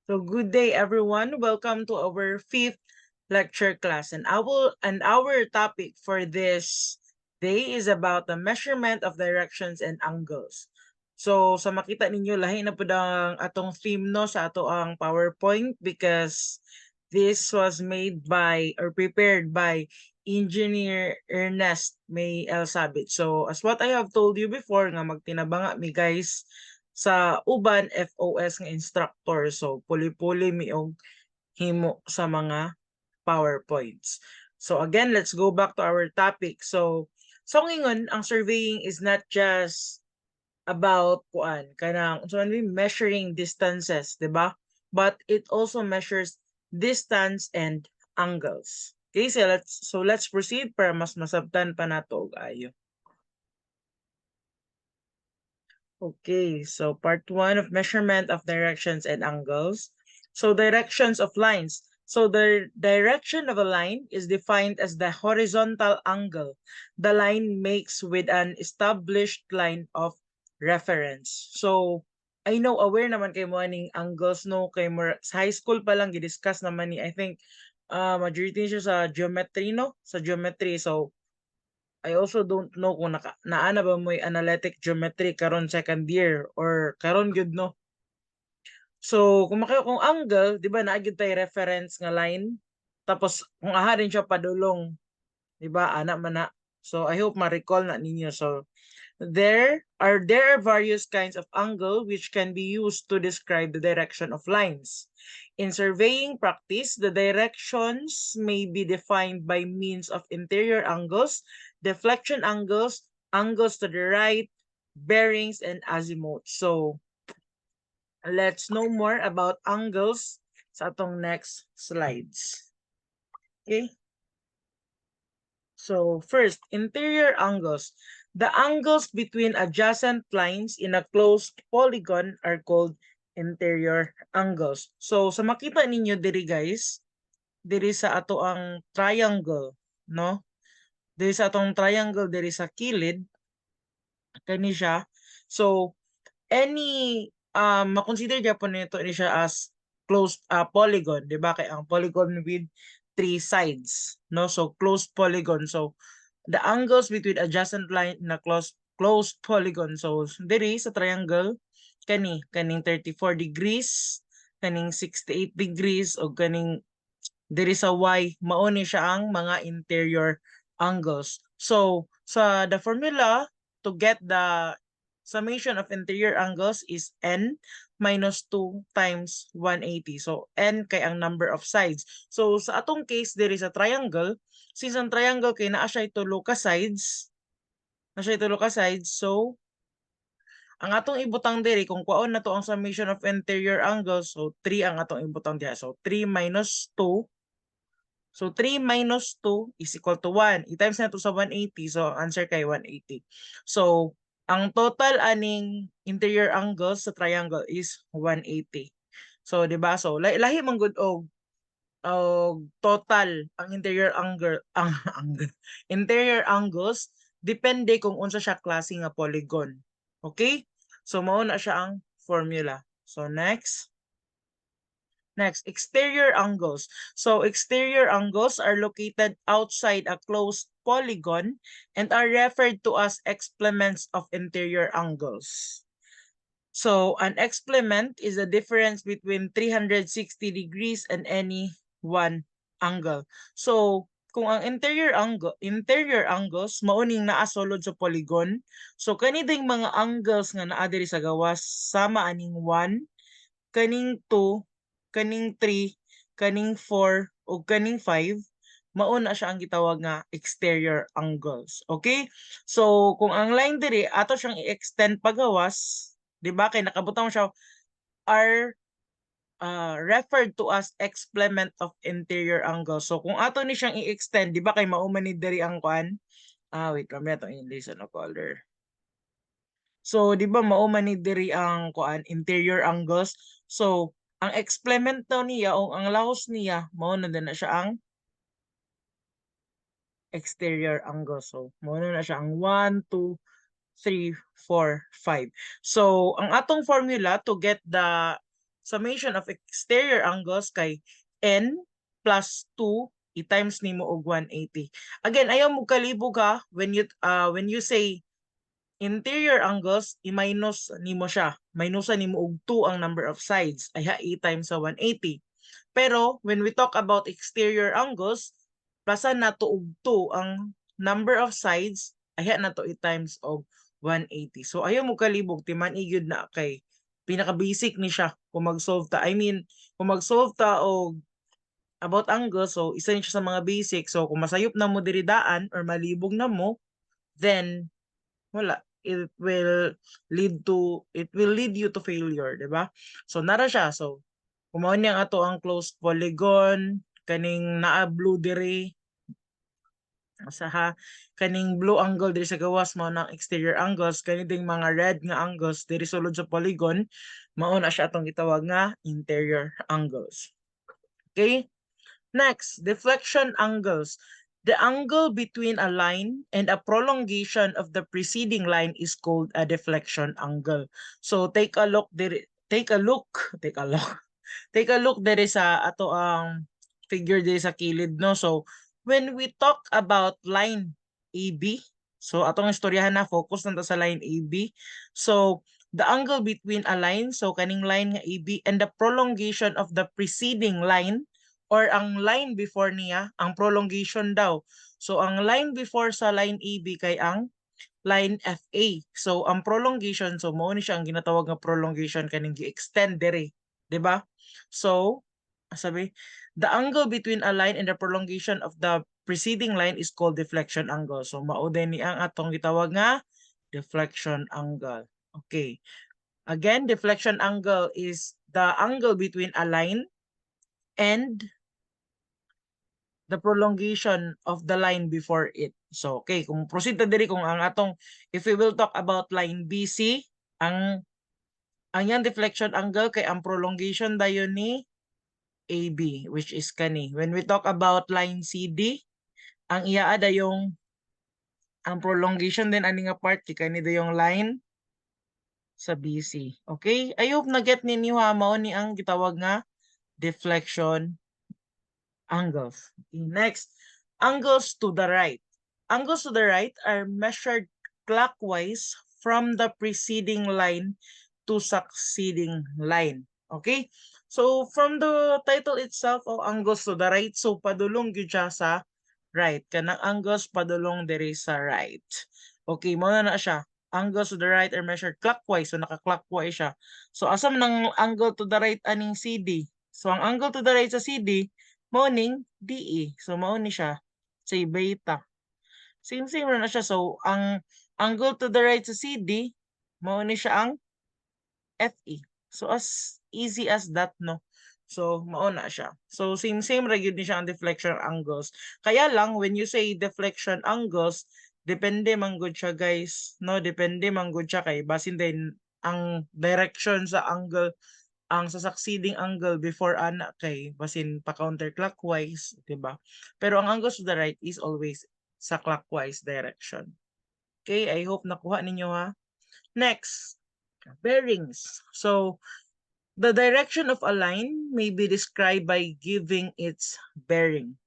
So good day everyone. Welcome to our fifth lecture class. And our topic for this day is about the measurement of directions and angles. So sa makita ninyo lahi na pud ang atong theme no sa ato ang PowerPoint because this was made by or prepared by Engineer Ernest May Elsabit. So as what I have told you before nga magtinabanga mi guys sa uban FOS nga instructor. So puli-puli mi og himo sa mga PowerPoints. So again, let's go back to our topic. So ngingon ang surveying is not just about kuan kanang so measuring distances, 'di ba? But it also measures distance and angles. Okay, so let's proceed para mas masabtan pa nato og ayo. Okay, so part one of measurement of directions and angles. So directions of lines. So the direction of a line is defined as the horizontal angle the line makes with an established line of reference. So I know aware naman kay mo aning angles no kay more sa high school pa lang gidiscuss naman ni I think majority siya sa geometry no sa geometry. So I also don't know kung naana ba mo'y analytic geometry karon second year or karon gyud no. So kung makayo kung angle, di ba naagid tay reference nga line. Tapos kung aha rin siya padulong, di ba ana man na. So I hope ma-recall na ninyo. So there are various kinds of angle which can be used to describe the direction of lines. In surveying practice, the directions may be defined by means of interior angles, deflection angles, angles to the right, bearings, and azimuth. So let's know more about angles sa atong next slides. Okay? So first, interior angles. The angles between adjacent lines in a closed polygon are called interior angles. So sa makita ninyo diri guys, diri sa ato ang triangle, no? Diri sa atong triangle diri sa kilid kani siya. So any makonsider gyapon nito ni siya as closed polygon, di ba? Kay ang polygon with three sides, no? So closed polygon. So the angles between adjacent line na closed polygon. So diri sa triangle kaning 34 degrees, kaning 68 degrees o kaning diri sa Y mao ni siya ang mga interior angles. So sa the formula to get the summation of interior angles is n minus 2 times 180. So n kay ang number of sides. So sa atong case diri sa triangle, since ang triangle kay naa siya tulo ka sides, so ang atong ibutang diri kung kuon na to ang summation of interior angles, so 3 ang atong ibutang diha. So 3 minus 2. So 3 minus 2 is equal to 1. I-times na to sa 180. So ang answer kay 180. So ang total aning interior angles sa triangle is 180. So 'di ba? So lahi man gud og total ang interior angle interior angles depende kung unsa siya klase nga polygon. Okay? So mao na siya ang formula. So next, exterior angles. So exterior angles are located outside a closed polygon and are referred to as explements of interior angles. So an explement is the difference between 360 degrees and any one angle. So kung ang interior angles mauning naa sulod sa polygon, so kani ding mga angles nga naa diri sa gawas sama aning 1, kaning 2, kaning 3, kaning 4 ug kaning 5 mao na siya ang gitawag nga exterior angles. Okay? So kung ang line diri ato siyang i-extend pagawas, di ba kay nakabutang siya are referred to as explement of interior angle. So kung ato ni siyang i-extend, di ba kay mao man ni diri ang kuan? Wait, kami ato English ano color. So, di ba mao man ni diri ang kuan interior angles. So, ang explement daw niya o ang lahos niya mao na din na siya ang exterior angle. So, mao na siya ang 1, 2, 3, 4, 5. So, ang atong formula to get the summation of exterior angles kay n plus 2 i-times nimo og 180. Again, ayaw mo kalibog ha when you say interior angles, i-minus nimo siya. Minusan nimo og 2 ang number of sides. Ay ha, i-times sa 180. Pero when we talk about exterior angles, plusan nato og 2 ang number of sides, ay ha nato i-times og 180. So ayaw mo kalibog timan igyud na kay pinaka-basic ni siya kung mag-solve ta. I mean, kung mag-solve ta og about angle, so isa ni siya sa mga basic. So kung masayop na mo diri daan or malibog na mo, then wala, it will lead you to failure, di ba? So nara siya. So kumaon niya ato ang closed polygon kaning naa blue diri sa kaning blue angle diri sa gawas mao ng exterior angles, kani ding mga red nga angles diri sulod sa polygon mao na siya atong gitawag nga interior angles. Okay? Next, deflection angles. The angle between a line and a prolongation of the preceding line is called a deflection angle. So take a look there, take a look there sa ato ang figure there sa kilid, no? So when we talk about line AB, so atong istoryahan na focus nanta sa line AB. So the angle between a line, so kaning line nga AB, and the prolongation of the preceding line or ang line before niya, ang prolongation daw. So ang line before sa line AB kay ang line FA. So ang prolongation, so mao ni siya ang ginatawag nga prolongation kaning gi-extend dere, 'di ba? So sabi, the angle between a line and the prolongation of the preceding line is called deflection angle. So mao din ni ang atong gitawag nga deflection angle. Okay. Again, deflection angle is the angle between a line and the prolongation of the line before it. So, okay, kung proceed ta diri kung ang atong, if we will talk about line BC, ang yang deflection angle kay ang prolongation dayon ni AB, which is kani. When we talk about line CD, ang iyaa dayong ang prolongation din ani nga part kay kani dayong line sa BC. Okay? I hope na get ninyo ha, mao ni ang gitawag nga deflection angles. Okay, next, angles to the right. Angles to the right are measured clockwise from the preceding line to succeeding line. Okay? So from the title itself of angles to the right, so padulong gyud siya sa right. Kanang angles padulong diri sa right. Okay, mo na siya. Angles to the right are measured clockwise, so naka-clockwise siya. So asam nang angle to the right aning CD? So ang angle to the right sa CD morning DE. So mao ni siya say beta. Same na siya. So ang angle to the right sa CD mao ni siya ang FE. So as easy as that, no. So mao na siya. So same ra gyud ni siya ang deflection angles. Kaya lang when you say deflection angles, depende man gud siya guys, no, depende man gud siya kay basin din ang direction sa angle, ang sa succeeding angle before ana kay basin pa counterclockwise, di ba? Pero ang angles to the right is always sa clockwise direction. Okay, I hope nakuha ninyo ha. Next, bearings. So the direction of a line may be described by giving its bearing.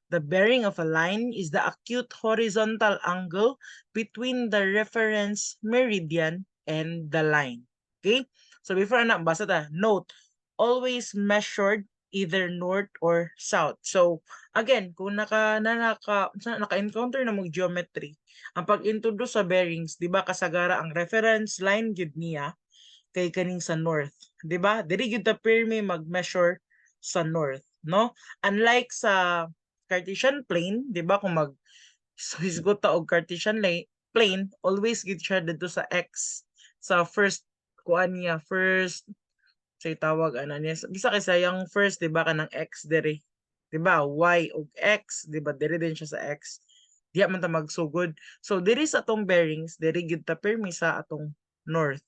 The bearing of a line is the acute horizontal angle between the reference meridian and the line. Okay? So before na basa ta, note, always measured either north or south. So again, kung naka-encounter na mong geometry, ang pag-introduce sa bearings, di ba kasagara ang reference line gyud niya kay kaning sa north, di ba? Diri gyud ta pirmi mag-measure sa north, no? Unlike sa Cartesian plane, di ba kung hisgot ta og Cartesian plane, always gid siya dito sa x sa first kuan niya, first say tawag ana niya bisa kay sayang first, di ba kanang x diri, di ba y og x, di ba diri din siya sa x, diya man ta magsugod. So diri sa atong bearings, diri gyud ta pirmi sa atong north.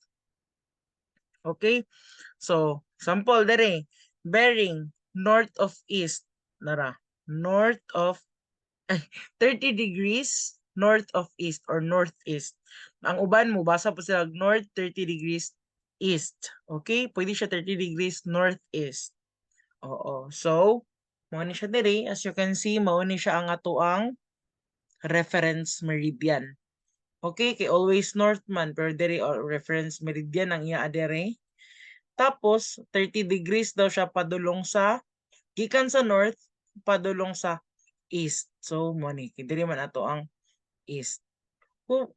Okay? So, sample dere, bearing north of east, nara, north of 30 degrees north of east or northeast. Ang uban mo basa po sila north 30 degrees east. Okay? Pwede siya 30 degrees northeast. Oo. So, mao ni siya diri. As you can see, mao ni siya ang atoang reference meridian. Okay? Kay always north man, pero diri or reference meridian ang iya diri. Tapos, 30 degrees daw siya padulong sa, gikan sa north, padulong sa east. So, mao ni. Diri man ato ang east. Kung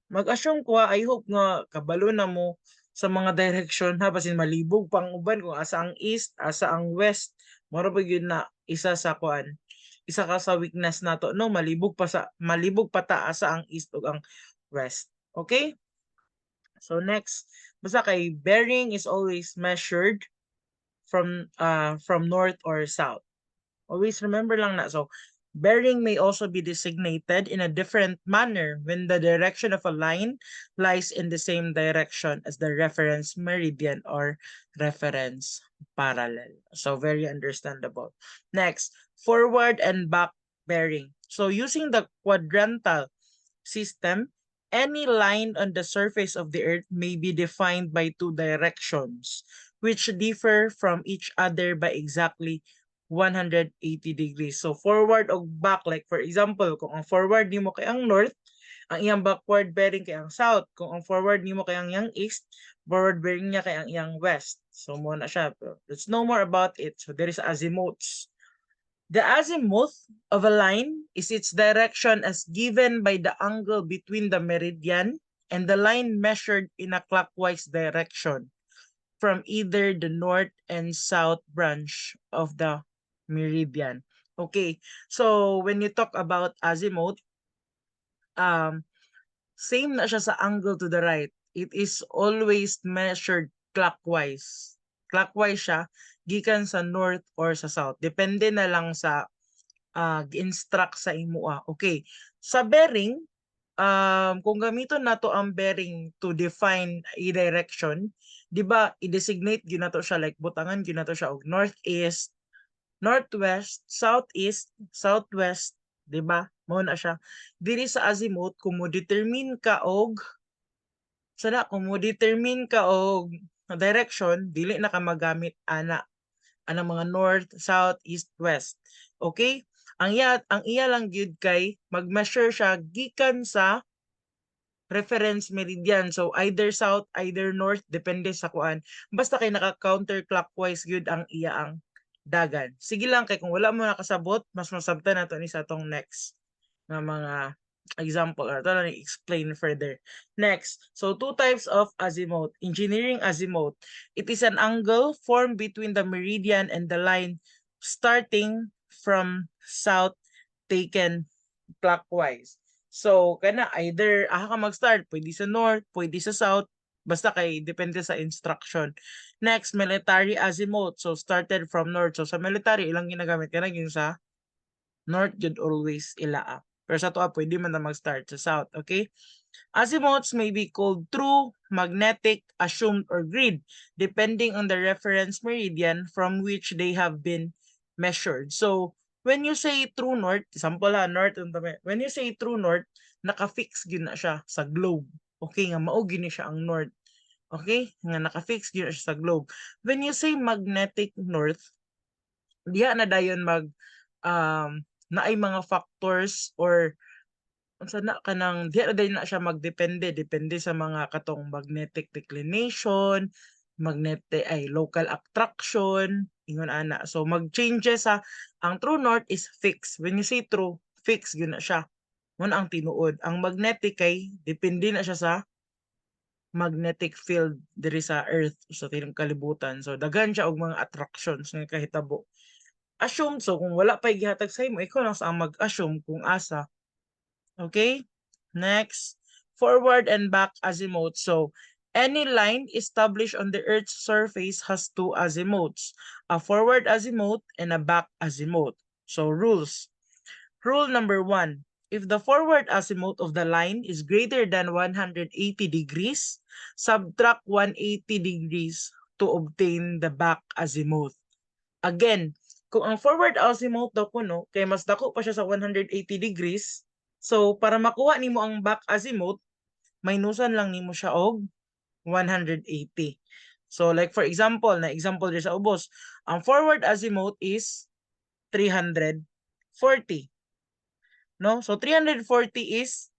mag-assume ko, I hope nga kabalo na mo sa mga direction ha, basin malibog pang uban kung asa ang east, asa ang west. Moro ba yun na isa sa kuan, isa ka sa weakness nato, no, malibog pa ta asa ang east ug ang west. Okay? So next, basta kay bearing is always measured from north or south. Always remember lang na. So, bearing may also be designated in a different manner when the direction of a line lies in the same direction as the reference meridian or reference parallel. So, very understandable. Next, forward and back bearing. So, using the quadrantal system, any line on the surface of the earth may be defined by two directions, which differ from each other by exactly 180 degrees. So forward o back, like for example, kung ang forward nimo kay ang north, ang iyang backward bearing kay ang south. Kung ang forward nimo kay ang iyang east, forward bearing niya kay ang iyang west. So mo na siya. Let's know more about it. So there is azimuths. The azimuth of a line is its direction as given by the angle between the meridian and the line measured in a clockwise direction from either the north and south branch of the meridian. Okay, so when you talk about azimuth, same na siya sa angle to the right. It is always measured clockwise. Clockwise siya, gikan sa north or sa south. Depende na lang sa gi-instruct sa imo. Okay, sa bearing, kung gamiton nato ang bearing to define a direction, di ba, i-designate gyud nato siya, like butangan gyud nato siya og northeast, northwest, southeast, southwest, di ba? Mao na siya. Diri sa azimuth, kung mo determine ka og direction, dili na ka magamit anang mga north, south, east, west. Okay? Ang iya lang gyud kay mag-measure siya gikan sa reference meridian. So either south, either north, depende sa kuan. Basta kay naka-counterclockwise gyud ang iya ang dagan. Sige lang kay kung wala mo nakasabot, mas masabtan nato ni sa atong next nga mga example or ito lang explain further. Next, so two types of azimuth. Engineering azimuth. It is an angle formed between the meridian and the line starting from south taken clockwise. So, kana either ka mag-start, pwede sa north, pwede sa south, basta kay depende sa instruction. Next, military azimuth. So, started from north. So, sa military, ilang ginagamit ka na yung sa north, yun always ilaa. Pero sa to, pwede man na mag-start sa south, okay? Azimuths may be called true, magnetic, assumed, or grid, depending on the reference meridian from which they have been measured. So, when you say true north, example north, when you say true north, naka-fix yun na siya sa globe. Okay, nga mao gini siya ang north. Okay, nga naka-fix yun na siya sa globe. When you say magnetic north, diya na dayon naay mga factors or unsa na kanang di na siya depende sa mga katong magnetic declination, local attraction, ingon ana. So mag-changes ang true north is fixed. When you say true, fixed gyud na siya. Mo ang tinuod. Ang magnetic kay depende na siya sa magnetic field diri sa earth sa tining kalibutan. So daghan siya og mga attractions nga kahitabo. Assume, so kung wala pa gihatag sa imo, ikaw lang sa mag-assume kung asa. Okay? Next, forward and back azimuth. So, any line established on the Earth's surface has two azimuths, a forward azimuth and a back azimuth. So, rules. Rule number 1. If the forward azimuth of the line is greater than 180 degrees, subtract 180 degrees to obtain the back azimuth. Again, kung ang forward azimuth daw kuno, kay mas dako pa siya sa 180 degrees, so para makuha nimo ang back azimuth, minusan lang nimo siya og 180. So like for example, na example din sa ubos, ang forward azimuth is 340. No? So 340 is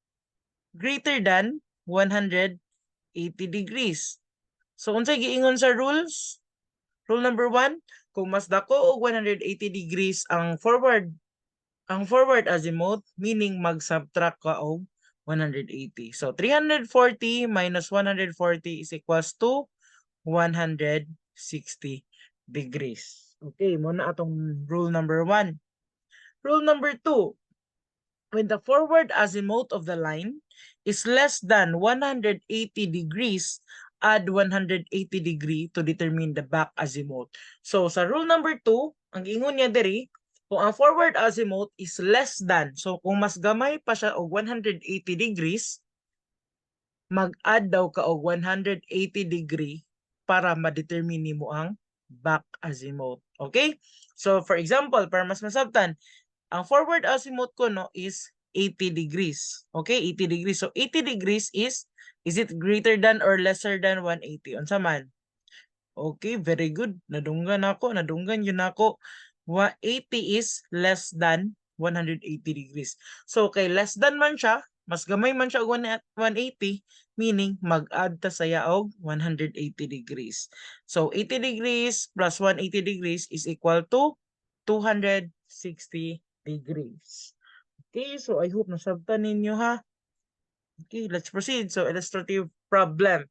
greater than 180 degrees. So unsay giingon sa rules? Rule number 1, kung mas dako og 180 degrees ang forward azimuth, meaning mag-subtract ka og 180. So 340 minus 140 is equals to 160 degrees. Okay, muna atong rule number 1. Rule number 2, when the forward azimuth of the line is less than 180 degrees, add 180 degree to determine the back azimuth. So sa rule number 2, ang ingon niya diri, kung ang forward azimuth is less than, so kung mas gamay pa siya og 180 degrees, mag-add daw ka og 180 degree para ma-determine nimo ang back azimuth. Okay? So for example, para mas masabtan, ang forward azimuth ko no is 80 degrees. Okay? 80 degrees. So 80 degrees is it greater than or lesser than 180? Unsa man? Okay, very good. Nadunggan yun ako. 80 is less than 180 degrees. So kay less than man siya, mas gamay man siya og 180, meaning mag-add ta saya og 180 degrees. So 80 degrees plus 180 degrees is equal to 260 degrees. Okay, so I hope nasabtan ninyo ha. Okay, let's proceed. So illustrative problem.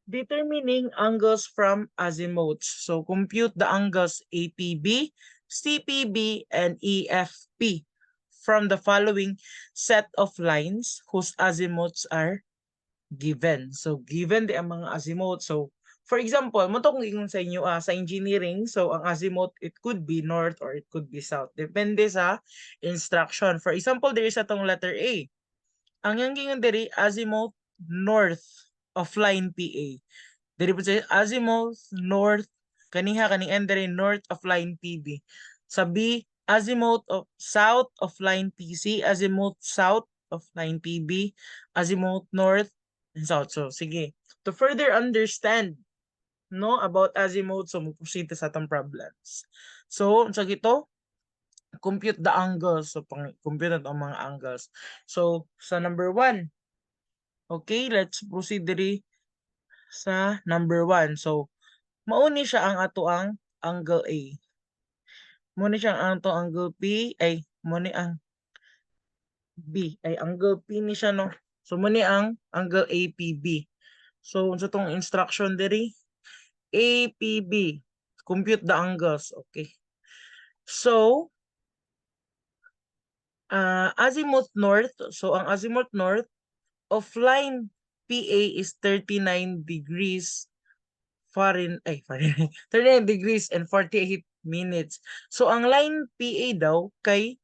Determining angles from azimuths. So compute the angles APB, CPB, and EFP from the following set of lines whose azimuths are given. So given di ang mga azimuth. So for example, mo to kung ingon sa inyo sa engineering, so ang azimuth it could be north or it could be south. Depende sa instruction. For example, there is atong letter A. Ang yang gingon diri azimuth north of line PA. Diri po sa azimuth north kaniha kaning end diri north of line PB. Sa B, azimuth of south of line PC, azimuth south of line PB, azimuth north and south. So sige, to further understand no about azimuth, so mo proceed sa atong problems. So unsa gito? Compute the angles. So compute ang mga angles. So sa number 1, okay, let's proceed diri sa number 1. So mauni siya ang ato ang angle A. Muna siya ang ato angle P ay muna ang B ay angle P ni siya no. So muna ang angle APB. So unsa tong instruction diri? APB. Compute the angles. Okay. So azimuth north. So ang azimuth north of line PA is 39 degrees Fahrenheit, 39 degrees and 48 minutes. So ang line PA daw kay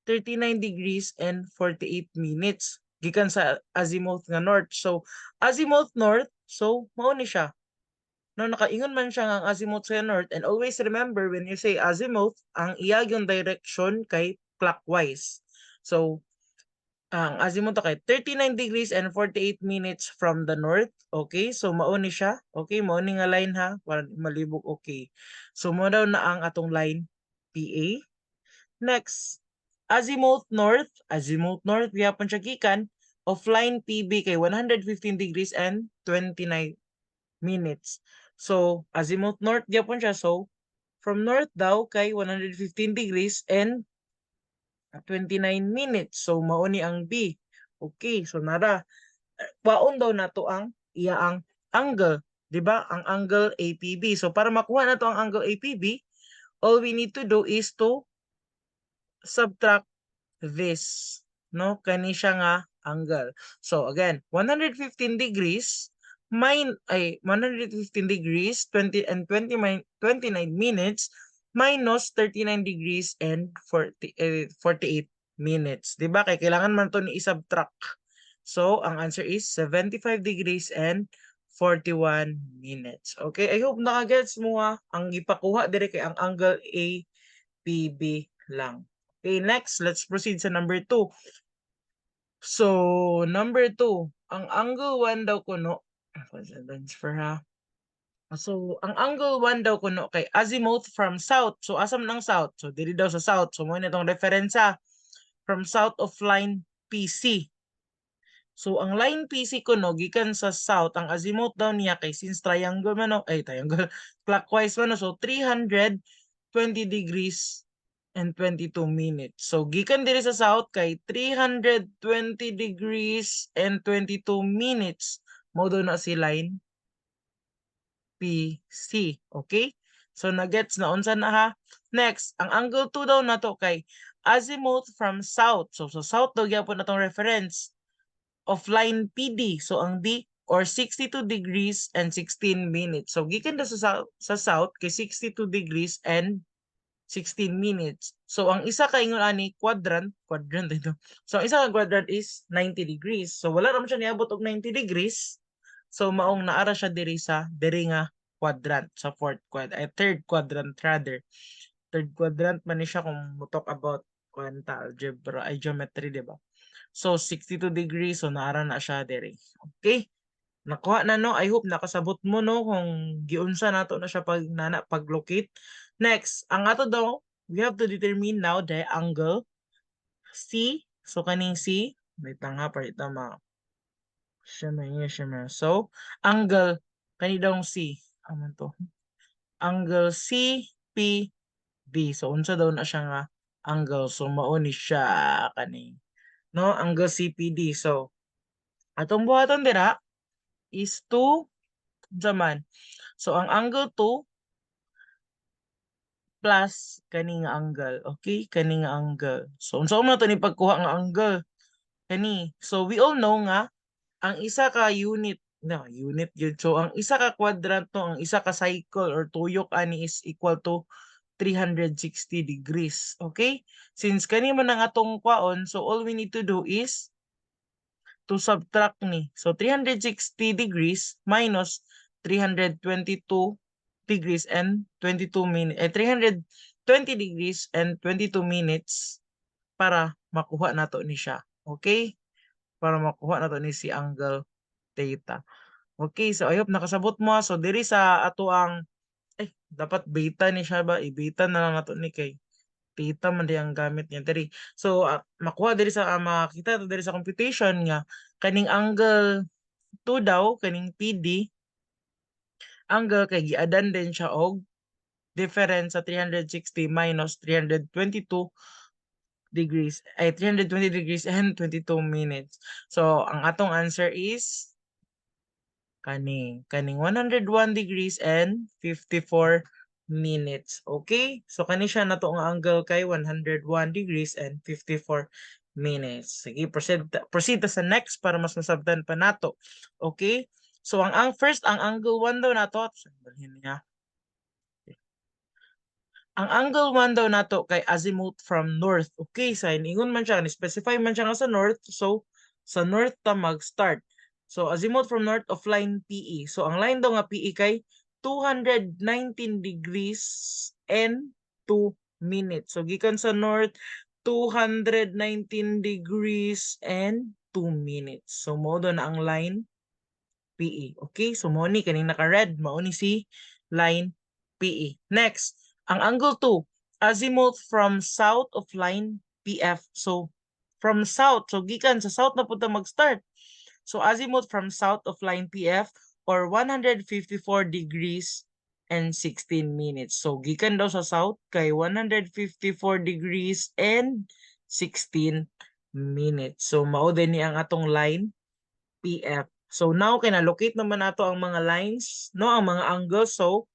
39 degrees and 48 minutes gikan sa azimuth nga north. So azimuth north, so mao ni siya. No, nakaingon man siya nga ang azimuth sa north, and always remember when you say azimuth, ang iya yung direction kay clockwise. So ang azimuth kay 39 degrees and 48 minutes from the north. Okay, so mao ni siya. Okay, mao ni nga line ha, para malibog. Okay, so mao daw na ang atong line PA. Next, azimuth north gyapon siya gikan of line PB kay 115 degrees and 29 minutes. So azimuth north gyapon siya, so from north daw kay 115 degrees and 29 minutes. So mao ni ang B. Okay, so nara kwaon daw nato ang iya ang angle, di ba? Ang angle APB. So para makuha nato ang angle APB, all we need to do is to subtract this, no? Kani siya nga angle. So again, 115 degrees 115 degrees 20 and 29 minutes minus 39 degrees and 48 minutes. Di ba? Kaya kailangan man to ni i-subtract. So ang answer is 75 degrees and 41 minutes. Okay, I hope nakagets mo ang ipakuha dire kay ang angle APB lang. Okay, next, let's proceed sa number 2. So, number 2, ang angle 1 daw kuno Transfer ha. So, ang angle 1 daw kuno kay azimuth from south. So, asam ng south? So, diri daw sa south. So, mo na itong reference from south of line PC. So, ang line PC kuno gikan sa south, ang azimuth daw niya kay since triangle man triangle, clockwise man so 320 degrees and 22 minutes. So, gikan diri sa south kay 320 degrees and 22 minutes. Mo daw na si line PC. Okay? So, nagets na unsa na ha? Next, ang angle 2 daw nato kay azimuth from south. So, sa south daw gyapon natong reference of line PD. So, ang D or 62 degrees and 16 minutes. So, gikan na sa south kay 62 degrees and 16 minutes. So, ang isa ka ingon ani quadrant ito. So, ang isa ka quadrant is 90 degrees. So, wala naman siya niabot og 90 degrees. So, maong naara siya diri nga quadrant sa third quadrant rather. Third quadrant man ni siya kung mo talk about quanta algebra, geometry, di ba? So 62 degrees so naara na siya diri. Okay? Nakuha na no. I hope nakasabot mo no kung giunsa nato na siya paglocate. Next, ang ato daw we have to determine now the angle C. So kaning C, may tanga pa ita ma. Shimmer. So, angle kani daw C. Ano to? Angle CPD. So, unsa daw na siya nga angle. So, mao ni siya kani. No, angle CPD. So, atong buhaton dira is 2 zaman. So, ang angle 2 plus kani nga angle. Okay? Kani nga angle. So, unsa man to ni pagkuha nga angle? Kani. So, we all know nga ang isa ka unit yun. So, ang isa ka quadrant no, ang isa ka cycle or tuyok ani is equal to 360 degrees. Okay? Since kani man ang atong kwaon, so all we need to do is to subtract ni. So, 360 degrees minus 322 degrees and 22 minutes. 320 degrees and 22 minutes para makuha nato ni siya. Okay? Para makuha nato ni si angle theta. Okay, so I hope nakasabot mo. So, diri sa ato ang dapat beta ni siya ba? I-beta na lang nato ni kay theta man di ang gamit niya diri. So makuha diri sa makita diri sa computation nga kaning angle 2 daw kaning PD angle kay giadan din siya og difference sa 360 minus 322 degrees 320 degrees and 22 minutes. So ang atong answer is kaning 101 degrees and 54 minutes. Okay? So kani siya nato nga angle kay 101 degrees and 54 minutes. Sige, proceed ta sa next para mas masabtan pa nato. Okay? So ang first ang angle 1 daw nato. Sabihin niya. Ang angle 1 daw nato kay azimuth from north. Okay, sa ingon man siya, ni-specify man siya nga sa north. So sa north ta mag-start. So azimuth from north of line PE. So ang line daw nga PE kay 219 degrees and 2 minutes. So gikan sa north 219 degrees and 2 minutes. So mo na ang line PE. Okay? So mo ni kaning naka-red, mao ni si line PE. Next, ang angle 2, azimuth from south of line PF. So from south, so gikan sa south na punta mag-start. So azimuth from south of line PF or 154 degrees and 16 minutes. So gikan daw sa south kay 154 degrees and 16 minutes. So mao din ni ang atong line PF. So now kinalocate naman nato ang mga lines, no, ang mga angles. So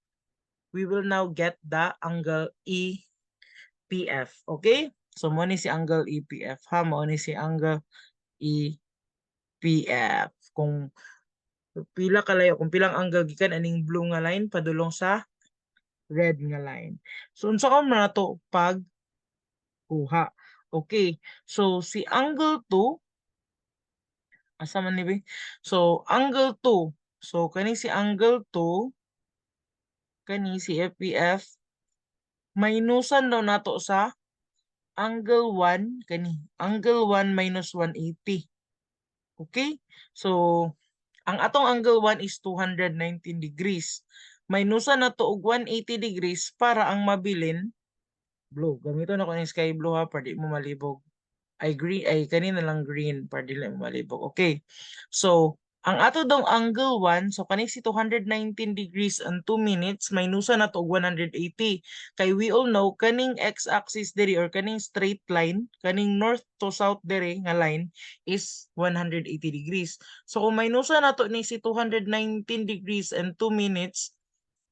we will now get the angle EPF. Okay? So mo ni si angle EPF ha, mo ni si angle EPF. Kung pila kalayo, kung pilang angle gikan aning blue nga line padulong sa red nga line. So unsa ka man nato pag kuha. Okay. So si angle 2 asa man ni be? So angle 2. So kani si angle 2 kani si FPF minusan daw nato sa angle 1 kani angle 1 minus 180. Okay? So Ang atong angle 1 is 219 degrees. Minusa na to og 180 degrees para ang mabilin blue. Gamiton ako ng sky blue ha para di mo malibog. Ay green, ay kanina lang green para di lang malibog. Okay. So, ang ato dong angle 1, so kaning si 219 degrees and 2 minutes, minusa na to og 180. Kay we all know, kaning x-axis diri or kaning straight line, kaning north to south diri nga line is 180 degrees. So, kung minusa na to ni si 219 degrees and 2 minutes,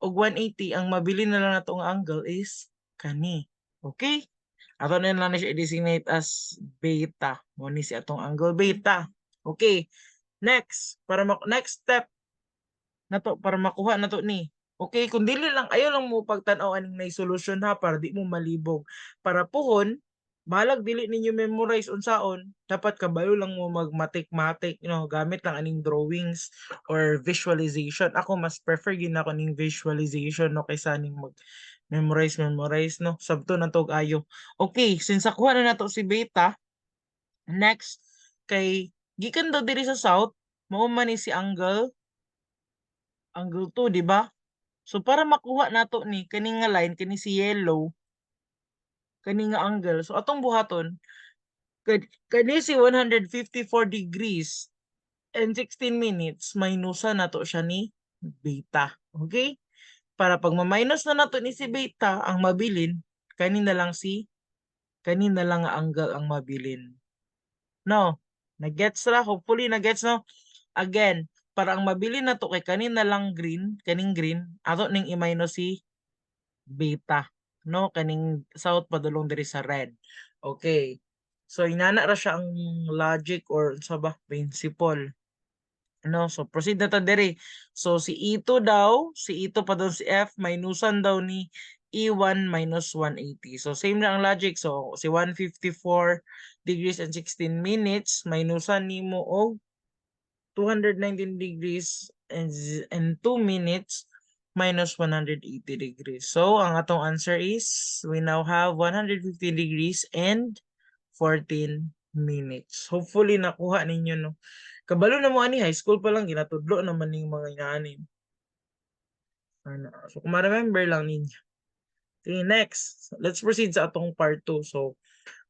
og 180, ang mabili na lang natong angle is kani. Okay? Ato na lang na siya i-designate as beta. Mo ni si atong angle beta. Okay. Next, next step na to para makuha na to ni. Okay, kung dili lang ayaw lang mo pagtan-aw aning may solusyon ha para di mo malibog. Para puhon, balag dili ninyo memorize unsaon, dapat kabayo lang mo magmatik-matik, gamit lang aning drawings or visualization. Ako mas prefer gid ako ning visualization no kaysa ning mag memorize no. Sabto na tog ayo. Okay, since nakuha na nato si beta, next kay gikan daw diri sa south, mao man ni si angle 2, di ba? So para makuha nato ni kani nga line kani si yellow, kani nga angle. So atong buhaton kani si 154 degrees and 16 minutes minusa nato siya ni beta. Okay? Para pag ma-minus na nato ni si beta ang mabilin, kani na lang nga angle ang mabilin. No, nagets ra, hopefully nagets no. Again, para ang mabilin na to kay kanina lang kaning green, ato ning i-minus si beta, no? Kaning south padulong diri sa red. Okay. So inana ra siya ang logic or sa ba principle. No, so proceed na ta diri. So si E2 daw, si E2 pa daw si F, minusan daw ni E1 minus 180. So same na ang logic. So si 154 degrees and 16 minutes, minusan nimo og 219 degrees and 2 minutes minus 180 degrees. So ang atong answer is we now have 150 degrees and 14 minutes. Hopefully nakuha ninyo no. Kabalo na mo ani high school pa lang ginatudlo naman ning mga inaanin. So kung ma-remember lang ninyo. Okay, next. Let's proceed sa atong part 2. So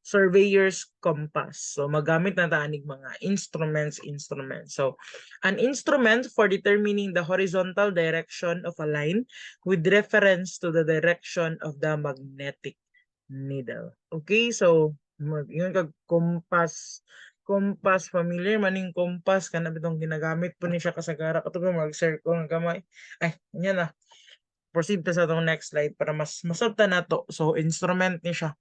surveyor's compass. So magamit na taanig mga instruments. So an instrument for determining the horizontal direction of a line with reference to the direction of the magnetic needle. Okay, so yun kag compass. Compass, familiar maning compass kana bitong ginagamit po ni siya kasagara katong mag-circle ng kamay. Ay, nya na. Proceed ta sa atong next slide para mas masabta nato. So instrument ni siya.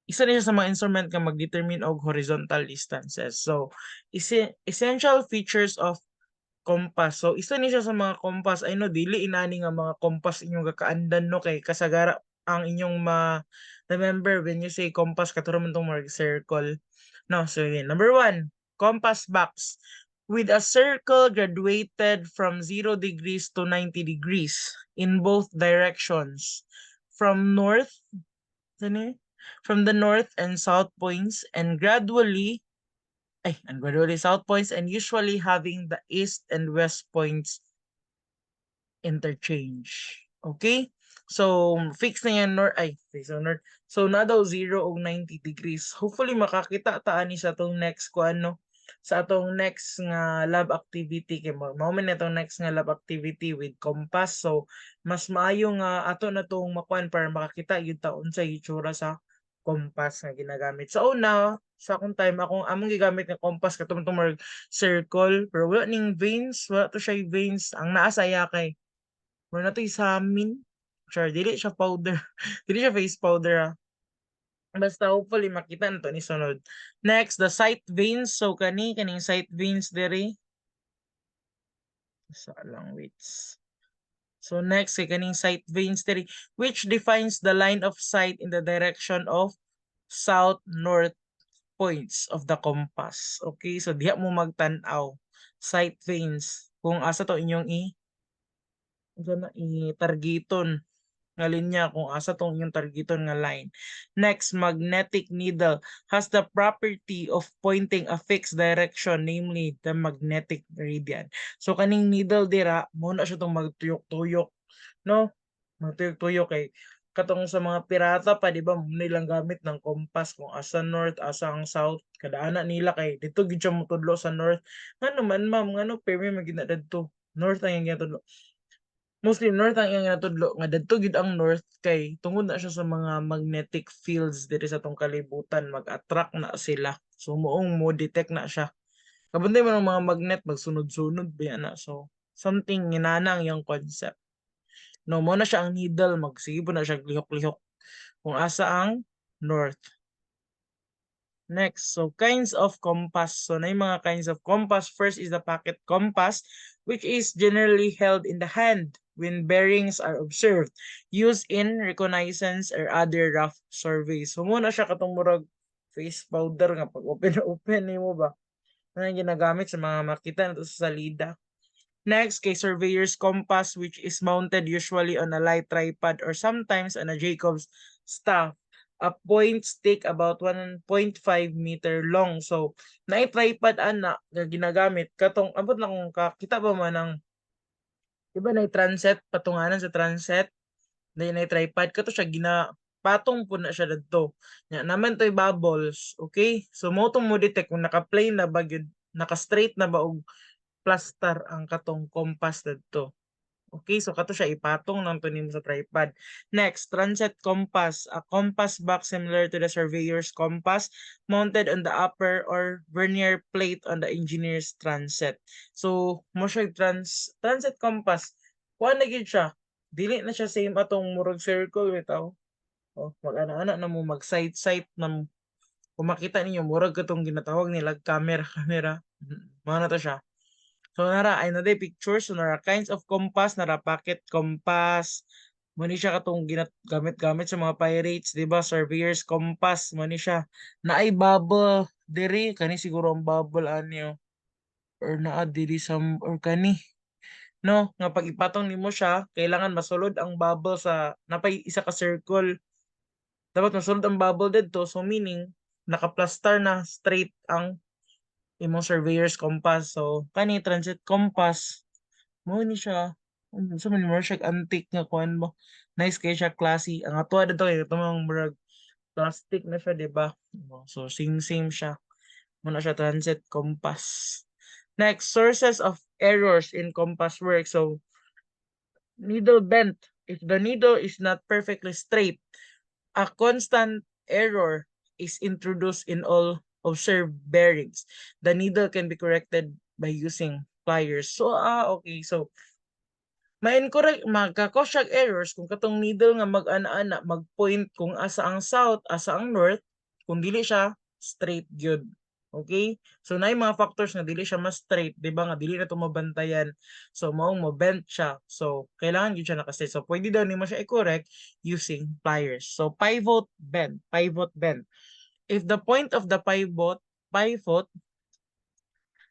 Isa na siya sa mga instrument nga mag-determine og horizontal distances. So essential features of compass. So isa ni siya sa mga compass. I know dili inani nga mga compass inyong gakaandan no kay kasagara ang inyong remember when you say compass katuro man tong mag circle. No, so again, number 1, compass box with a circle graduated from 0 degrees to 90 degrees in both directions from from the north and south points and gradually south points and usually having the east and west points interchange. Okay? So, fix na yan fix on north. So, na daw 0 o 90 degrees. Hopefully, makakita taan ni sa itong next sa atong next nga lab activity. Kaya moment na itong next nga lab activity with compass. So, mas maayo nga ato na itong makuan para makakita yung taon sa itsura sa compass nga ginagamit. So, una, sa akong time, among gigamit ng compass katong itong circle. Pero wala ning veins. Wala to siya veins. Ang naasaya kay wala na to sa amin. Sure, dili siya powder. Dili siya face powder Basta hopefully makita na to ni sunod. Next, the sight veins. So kaning sight veins diri. Sa lang waits. So next, kaning sight veins diri which defines the line of sight in the direction of south-north points of the compass. Okay, so diha mo magtan-aw. Sight veins. Kung asa to inyong i-targeton. nga linya kung asa tong yung targeton nga line. Next, magnetic needle has the property of pointing a fixed direction, namely the magnetic meridian. So kaning needle dira, muna siya tong magtuyok-tuyok, no? Magtuyok-tuyok kay katong sa mga pirata pa, di ba, nilang gamit ng compass kung asa north, asa ang south, kadaana nila kay dito gid siya motudlo sa north. Ngano man ma'am, ngano permi magina dadto? North ang iyang ginatudlo. Mostly north ang iyang ginatudlo nga dadto gid ang north kay tungod na siya sa mga magnetic fields diri sa tong kalibutan, mag-attract na sila. So moong mo detect na siya. Kabantay man ang mga magnet magsunod-sunod ba na. So something inana ang iyang concept. No, mo na siya ang needle, magsige po na siya lihok-lihok kung asa ang north. Next, so kinds of compass. So na yung mga kinds of compass. First is the pocket compass, which is generally held in the hand when bearings are observed, used in reconnaissance or other rough surveys. So muna siya katong murag face powder nga pag open mo ba? Na ginagamit sa mga makita nato sa salida. Next, kay surveyor's compass, which is mounted usually on a light tripod or sometimes on a Jacob's staff. A point stick about 1.5 meter long. So, na tripod ana nga ginagamit katong abot lang kung kita ba man ang iba na transet patunganan sa transet na tripod kato siya patong po na siya dito. Nya naman toy bubbles, okay? So mo tong mo detect kung naka-plane na ba gyud, naka-straight na ba og plaster ang katong compass dito. Okay, so kato siya ipatong ng tunim sa tripod. Next, transit compass. A compass box similar to the surveyor's compass mounted on the upper or vernier plate on the engineer's transit. So, mo siya transit compass. Kuha na gid siya. Dili na siya same atong murag circle bitaw. Oh, mag-ana-ana na mo mag-sight na mo. Kung makita ninyo, murag katong ginatawag nila camera. Mga na to siya. So nara ay naday pictures, so nara kinds of compass, nara pocket compass. Mani siya katong gamit-gamit sa mga pirates, di ba? Surveyor's compass, mani siya. Naay bubble diri, kani siguro ang bubble anyo or naa diri sa or kani. No, nga pag ipatong nimo siya, kailangan masulod ang bubble sa napay isa ka circle. Dapat masulod ang bubble didto, so meaning naka-plaster na straight ang imong surveyor's compass. So kani transit compass mo ni siya. So man mo siya antique nga kuan mo. Nice kay siya, classy. Ang ato dito kay ito mga murag plastic na siya, di ba? So same siya. Muna siya transit compass. Next, sources of errors in compass work. So needle bent. If the needle is not perfectly straight, a constant error is introduced in all observed bearings. The needle can be corrected by using pliers. So, okay. So, ma-incorrect, magka-cause siya errors kung katong needle nga mag-ana-ana, mag-point kung asa ang south, asa ang north, kung dili siya straight gyud. Okay? So, na mga factors nga dili siya mas straight, di ba nga dili na ito mabantayan. So, maong mo-bent siya. So, kailangan gyud siya naka-straight. So, pwede daw nimo siya i-correct using pliers. So, pivot bend. If the point of the pivot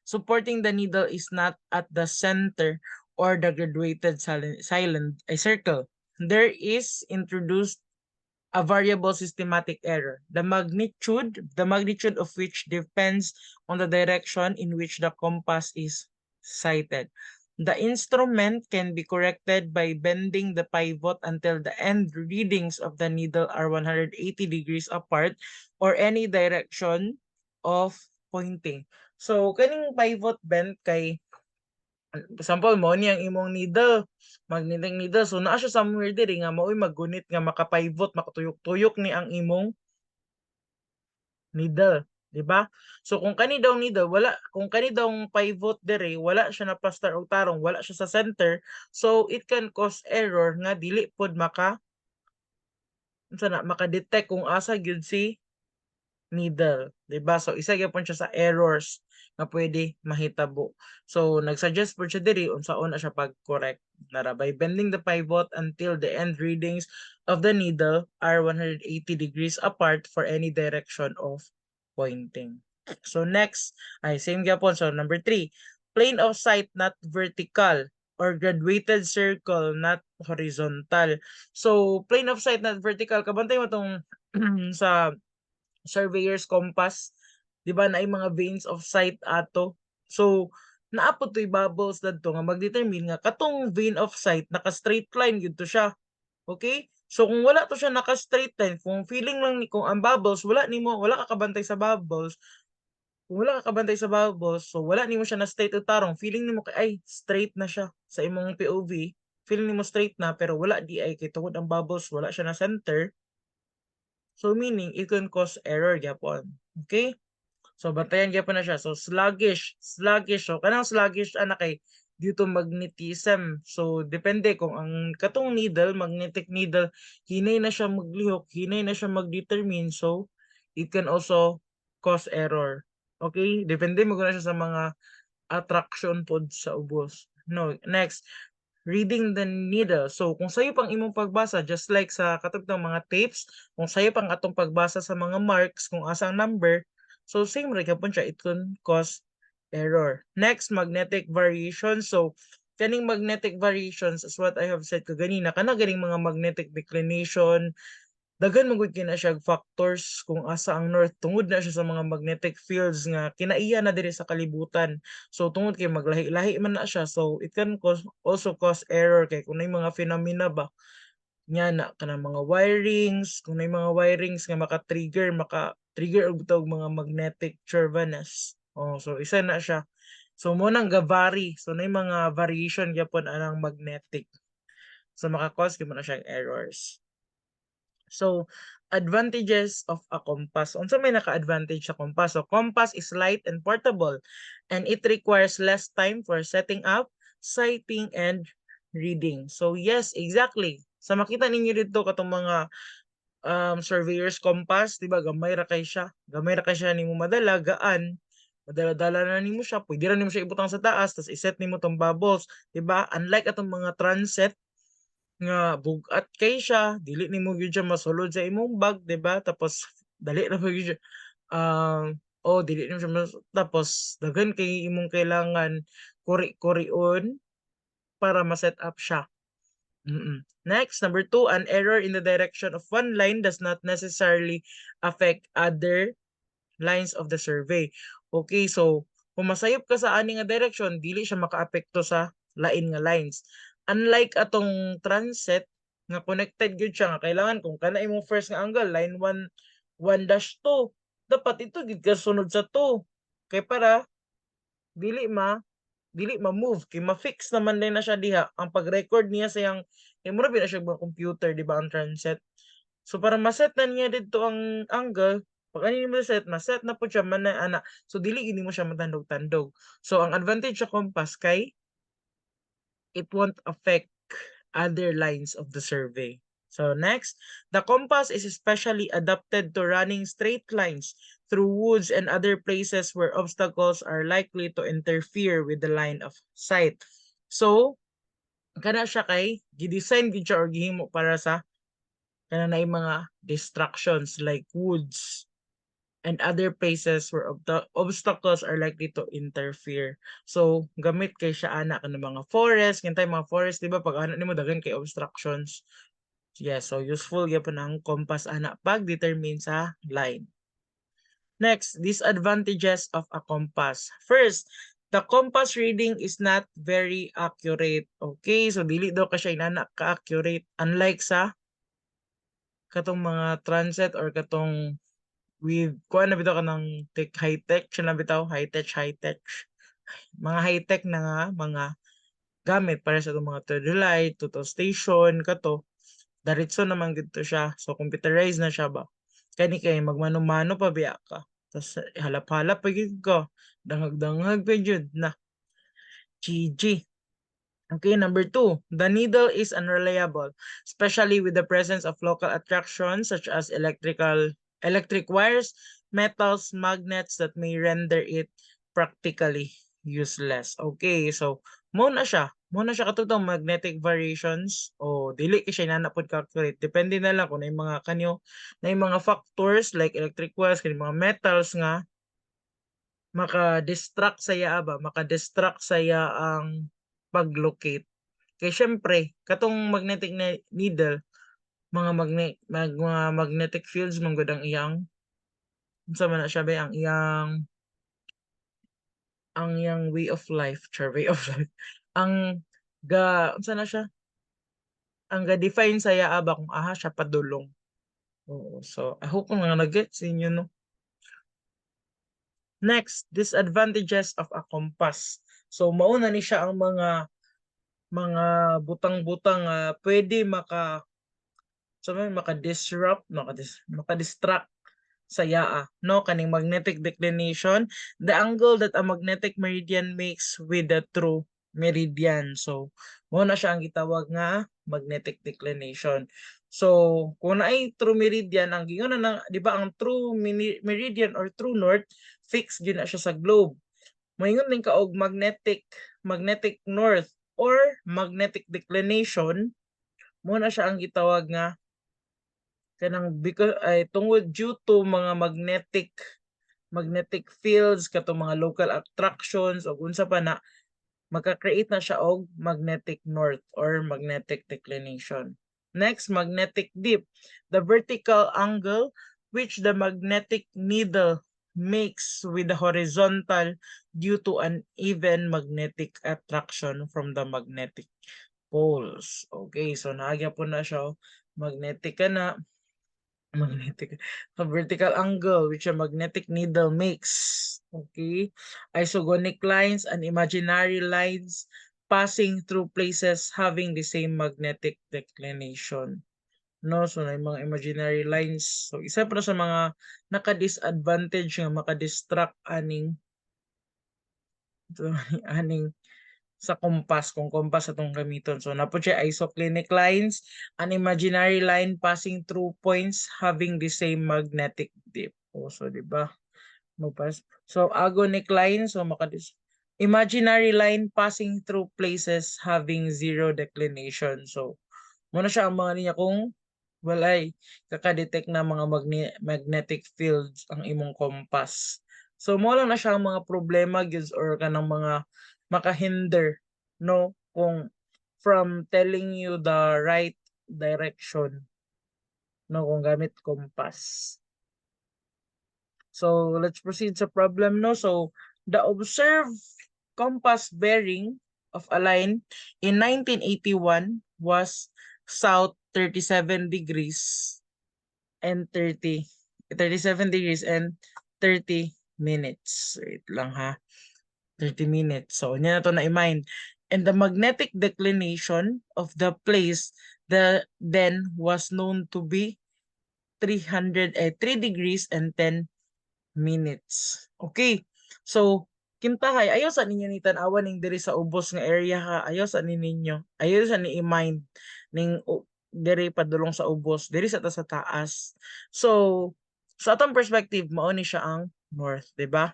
supporting the needle is not at the center or the graduated a circle, there is introduced a variable systematic error, the magnitude of which depends on the direction in which the compass is sighted. The instrument can be corrected by bending the pivot until the end readings of the needle are 180 degrees apart or any direction of pointing. So, kaning pivot bend kay example mo ni ang imong needle, magnetic needle, so naa siya somewhere diri nga mao'y maggunit nga makapivot, makatuyok-tuyok ni ang imong needle, di ba? So kung kani daw needle, kung kani daw pivot diri, wala siya na plaster og tarong, wala siya sa center, so it can cause error nga dili pod maka-detect kung asa gyud si needle, 'di ba? So isa gyapon siya sa errors na pwede mahitabo. So nagsuggest po siya diri unsaon na siya pag-correct. Nara by bending the pivot until the end readings of the needle are 180 degrees apart for any direction of pointing. So next, ay same gyapon. So number 3, plane of sight not vertical. or graduated circle, not horizontal. So, plane of sight, not vertical. Kabantay mo tong sa surveyor's compass, di ba, na ay mga veins of sight ato. So, naapod to'y bubbles dadto nga mag-determine nga katong vein of sight naka-straight line gyud to siya. Okay? So kung wala to siya naka-straight line, kung feeling lang ni kung ang bubbles wala ka kabantay sa bubbles, kung wala ka kabantay sa bubbles, so wala nimo siya na straight utarong, feeling nimo kay ay straight na siya sa imong POV, feeling nimo straight na pero wala di ay kay tungod ang bubbles wala siya na center. So meaning it can cause error gyapon. Okay? So bantayan gyapon na siya. So sluggish. So kanang sluggish ana kay due to magnetism. So depende kung ang katong needle, magnetic needle, hinay na siya maglihok, hinay na siya magdetermine. So it can also cause error. Okay? Depende mo na siya sa mga attraction pod sa ubos. No, next, reading the needle. So, kung sayo pang imong pagbasa, just like sa katong mga tapes, kung sayo pang atong pagbasa sa mga marks, kung asang number, so same rin kapon siya, it can cause error. Next, magnetic variation. So, kaning magnetic variations is what I have said kaganina, kana ganing mga magnetic declination, daghan man gud kina siya factors kung asa ang north tungod na siya sa mga magnetic fields nga kinaiya na diri sa kalibutan. So tungod kay maglahi-lahi man na siya, so it can also cause error kay kung may mga phenomena ba nya na kanang mga wirings, kung may mga wirings nga maka-trigger og mga magnetic chauviness. Oh, so isa na siya. So mo nang ga-vary. So na mga variation gyapon anang magnetic. So maka-cause gyud na siyang errors. So, advantages of a compass. Unsa may naka-advantage sa compass? So, compass is light and portable and it requires less time for setting up, sighting, and reading. So, yes, exactly. Sa makita ninyo dito katong mga surveyor's compass, di ba, gamay ra kay siya. Gamay ra kay siya nimo madala, gaan. Madala-dala na nimo siya, pwede ra nimo siya ibutang sa taas, tapos iset nimo tong bubbles, di ba? Unlike atong mga transit, nga bugat kay siya, dili nimo gyud siya masulod sa imong bag, 'di ba? Tapos dali ra gyud siya dili nimo siya tapos daghan kay imong kailangan kuri-kurion para ma-set up siya. Next, number 2, an error in the direction of one line does not necessarily affect other lines of the survey. Okay, so kung masayop ka sa ani nga direction, dili siya makaapekto sa lain nga lines. Unlike atong transit nga connected gyud siya nga kailangan kung kana imong first nga angle line 1-2, dapat ito gid ka sunod sa 2. Kay para dili ma-move kay ma-fix naman din na siya diha ang pag-record niya sa yang mura na siya ba computer, di ba, ang transit. So para ma-set na niya dito ang angle, pag ani mo set, ma-set na po siya man na ana. So dili ini mo siya matandog-tandog. So ang advantage sa compass kay it won't affect other lines of the survey. So next, the compass is especially adapted to running straight lines through woods and other places where obstacles are likely to interfere with the line of sight. So, kana siya kay gidesign gid siya or gihimo para sa kana na mga distractions like woods and other places where obstacles are likely to interfere. So, gamit kay siya ana ka ng mga forest, kintay mga forest, di ba? Pag ana nimo daghan kay obstructions. Yes, so useful gyapon ang compass ana pag determine sa line. Next, disadvantages of a compass. First, the compass reading is not very accurate. Okay, so dili daw ka siya inana ka-accurate unlike sa katong mga transit or katong with kuan na bitaw kanang high-tech siya na bitaw high-tech mga high-tech na nga mga gamit para sa itong mga theodolite to station kato diretso naman gito siya, so computerized na siya ba kani kay magmano-mano pa biya ka tas halap-halap pa gyud ka dangag-dangag pa gyud na GG. Okay, number 2, the needle is unreliable, especially with the presence of local attractions such as electric wires, metals, magnets that may render it practically useless. Okay, so mo na siya katutong magnetic variations o dili kay siya nanapod calculate. Depende na lang kung na mga kanyo na mga factors like electric wires kani mga metals nga maka-distract saya ang pag-locate. Kay syempre katong magnetic needle mga magnetic fields man gud ang iyang unsa man na siya ba ang iyang way of life, way of life. Ang unsa na siya? Ang ga-define sa yaa ba kung aha siya padulong. Oo. So, I hope nga nag-gets inyo, no? Next, disadvantages of a compass. So, mauna ni siya ang mga butang-butang pwede maka-disrupt, maka-distract sa yaa, no? Kaning magnetic declination, the angle that a magnetic meridian makes with the true meridian. So, muna siya ang gitawag nga magnetic declination. So, kung naay true meridian, ang gingon na, di ba, ang true meridian or true north, fixed yun na siya sa globe. Moingon din ka og magnetic north or magnetic declination, muna siya ang gitawag nga kanang because ay tungod due to mga magnetic fields katong mga local attractions o unsa pa na magka-create na siya og magnetic north or magnetic declination. Next, magnetic dip, the vertical angle which the magnetic needle makes with the horizontal due to an even magnetic attraction from the magnetic poles. Okay, so naagya po na siya magnetic na magnetic a vertical angle which a magnetic needle makes. Okay, isogonic lines and imaginary lines passing through places having the same magnetic declination. No, so na mga imaginary lines. So isa pa sa mga naka-disadvantage nga maka-distract aning sa compass kung compass atong gamiton. So napo siya isoclinic lines, an imaginary line passing through points having the same magnetic dip. So di ba? Magpas. So agonic line, so imaginary line passing through places having zero declination. So muna siya ang mga niya kung walay kakadetect na mga magnetic fields ang imong compass. So mo lang na siya ang mga problema gives or kanang mga makahinder, no, kung from telling you the right direction, no, kung gamit compass. So let's proceed sa problem, no. So the observed compass bearing of a line in 1981 was south 37 degrees and 37 degrees and 30 minutes. Wait lang ha. 30 minutes. So, niya na to na-mind. And the magnetic declination of the place then was known to be 3 degrees and 10 minutes. Okay. So, kintahay, ayaw sa ninyo ni tan-awan ning diri sa ubos nga area ha. Ayaw sa ninyo. Ayaw sa ni i-mind ning diri padulong sa ubos, diri sa ta sa taas. So, sa atong perspective, mao ni siya ang north, di ba?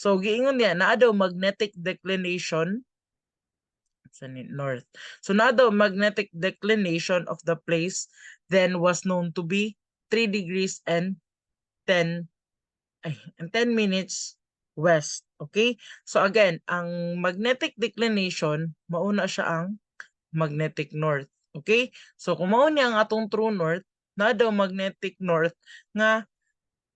So giingon niya naa daw magnetic declination sa north. So naa daw magnetic declination of the place then was known to be 3 degrees and 10 minutes west. Okay? So again, ang magnetic declination mauna siya ang magnetic north. Okay? So kung mao niya ang atong true north, naa daw magnetic north nga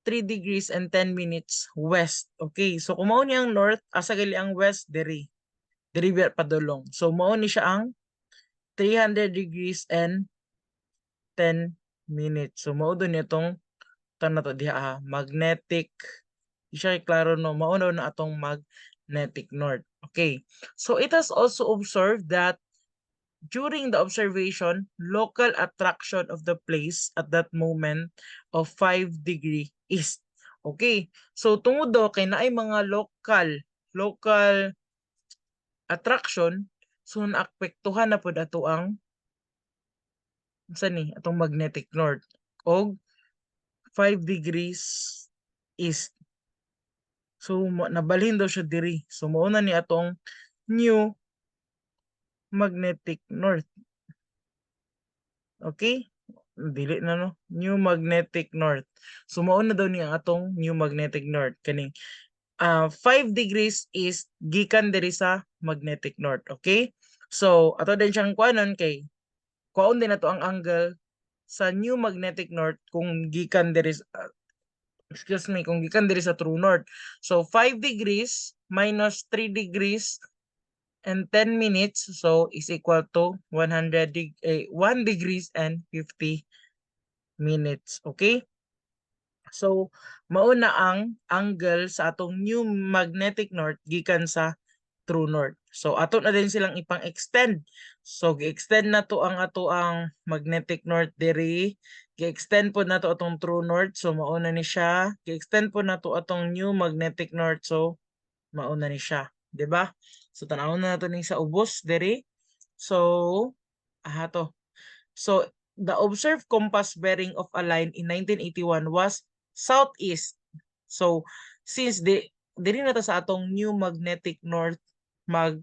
3 degrees and 10 minutes west. Okay, so kung mao niyang north, asa gali ang west, diri padulong. So mao ni siya ang 300 degrees and 10 minutes. So mao dun itong na to diha magnetic. Siya klaro no, mao na atong magnetic north. Okay, so it has also observed that during the observation, local attraction of the place at that moment of 5 degree east. Okay. So tungod daw kay naay mga local attraction, so naapektuhan na pud ato ang ni atong magnetic north og 5 degrees east. So nabalhin daw siya diri. So mao na ni atong new magnetic north. Okay? Dili na no. New magnetic north. So mao na daw ni ang atong new magnetic north kaning 5 degrees east gikan diri sa magnetic north. Okay? So, ato din siyang kuanon kay kuon din nato ang angle sa new magnetic north kung gikan diri excuse me, kung gikan diri sa true north. So 5 degrees minus 3 degrees and 10 minutes, so is equal to 1 degrees and 50 minutes. Okay? So mauna ang angle sa atong new magnetic north gikan sa true north. So ato na din silang ipang-extend. So gi-extend na to ang ato ang magnetic north diri. Gi-extend po na to atong true north. So mauna ni siya. Gi-extend po na to atong new magnetic north. So mauna ni siya, 'di ba? So tan-awon na nato ning sa ubos diri. So to. So the observed compass bearing of a line in 1981 was southeast. So since diri na ta sa atong new magnetic north mag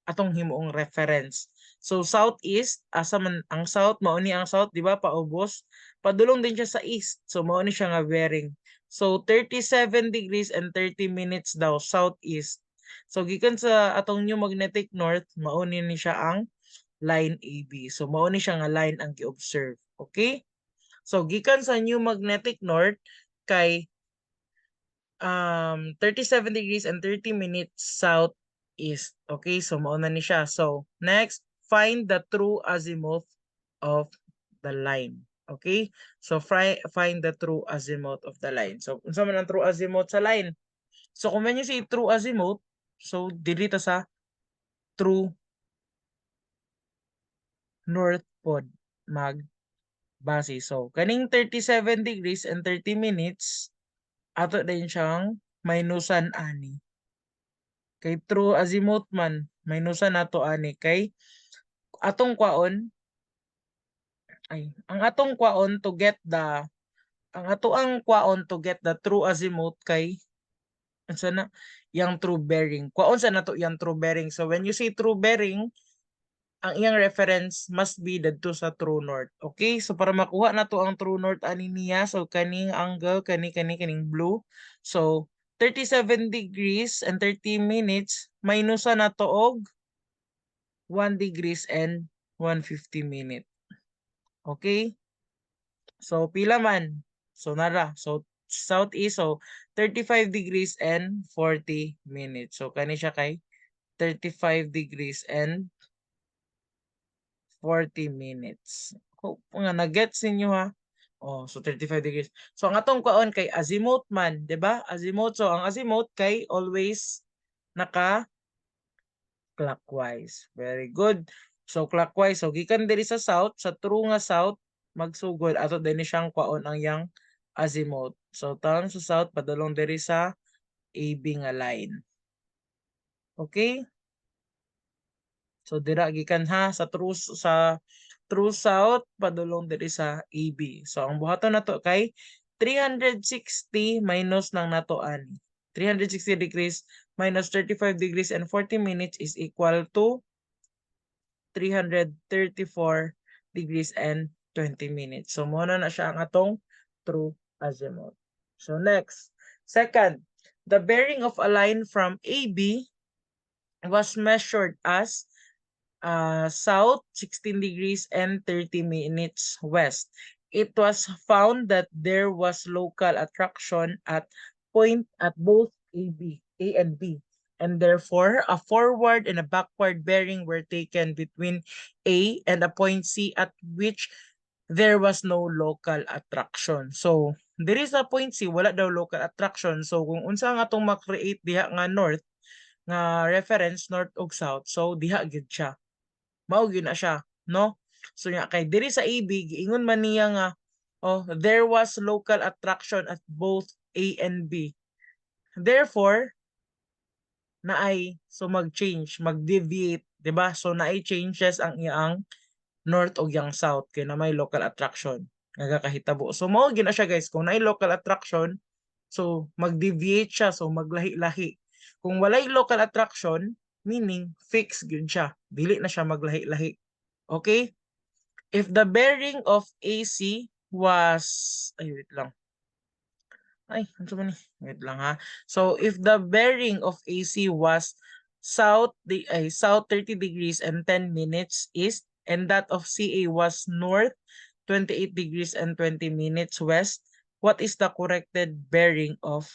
atong himuong reference. So southeast asa man ang south mao ni ang south, di ba, paubos. Padulong din siya sa east. So mao ni siya nga bearing. So 37 degrees and 30 minutes daw southeast. So gikan sa atong new magnetic north mao ni siya ang line AB. So mao ni siya nga line ang gi-observe. Okay? So gikan sa new magnetic north kay 37 degrees and 30 minutes southeast. Okay, so mauna ni siya. So next, find the true azimuth of the line. Okay, so find the true azimuth of the line. So unsa man ang true azimuth sa line? So kung man yung si true azimuth, so dili ta sa true north pod mag base. So kaning 37 degrees and 30 minutes ato din siyang minusan ani. Kay true azimuth man minusan nato ani kay atong kwaon ang atong kwaon to get the ang ato ang kwaon to get the true azimuth kay unsa na yang true bearing. Kwaon sa nato yang true bearing. So when you say true bearing, ang iyang reference must be didto sa true north. Okay? So para makuha nato ang true north ani niya, so kaning angle kaning blue. So 37 degrees and 30 minutes minusan nato og 1 degrees and 150 minutes. Okay? So pila man? So nara. So southeast, so 35 degrees and 40 minutes. So kani siya kay 35 degrees and 40 minutes. Hope nga na-gets ninyo ha. Oh, so 35 degrees. So ang atong kaon kay azimuth man, 'di ba? Azimuth. So ang azimuth kay always naka clockwise. Very good. So clockwise. So gikan diri sa south, sa true nga south, magsugod ato dinhi siyang kwaon ang yang azimuth. So taon sa south padulong diri sa AB nga line. Okay? So dira gikan ha sa true south padulong diri sa AB. So ang buhaton nato kay 360 minus ng nato ani. 360 degrees minus 35 degrees and 40 minutes is equal to 334 degrees and 20 minutes. So muna na siya ang atong true azimuth. So next, second, the bearing of a line from AB was measured as south 16 degrees and 30 minutes west. It was found that there was local attraction at point at both A and B, and therefore a forward and a backward bearing were taken between A and a point C at which there was no local attraction. So, diri sa point C wala daw local attraction. So kung unsa nga atong ma-create diha nga north nga reference north ug south, so diha gyud siya. Mao gyud na siya, no? So nya kay diri sa AB giingon man niya nga there was local attraction at both A and B. Therefore, naay so mag-change, mag-deviate, 'di ba? So naay changes ang iyang north ug yang south kay na may local attraction nga kahitabo. So mao gyud na siya guys, kung naay local attraction, so mag-deviate siya, so maglahi-lahi. Kung walay local attraction, meaning fixed gyud siya. Dili na siya maglahi-lahi. Okay? If the bearing of AC was, ay wait lang. Ay, ano ba ni? Wait lang ha. So, if the bearing of AC was south, south 30 degrees and 10 minutes east, and that of CA was north 28 degrees and 20 minutes west, what is the corrected bearing of